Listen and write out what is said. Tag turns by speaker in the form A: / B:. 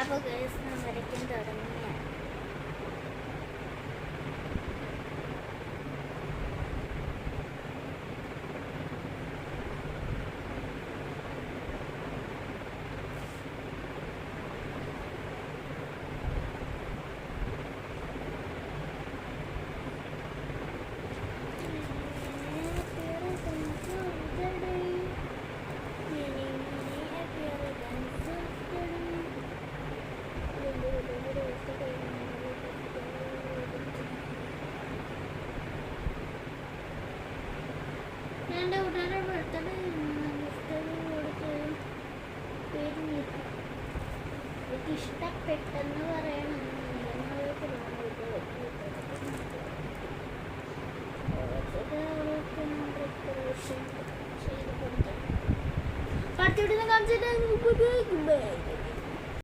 A: അപ്പോൾ ഗൈസ് ഞാൻ വരയ്ക്കാൻ തുടങ്ങിയാണ്. എൻ്റെ കൂട്ടുകാരുടെ ബർത്ത്ഡേ എനിക്ക് ഇഷ്ടപ്പെട്ടെന്ന് പറയണം. പാർട്ടിയോട് കാണിച്ചിട്ട്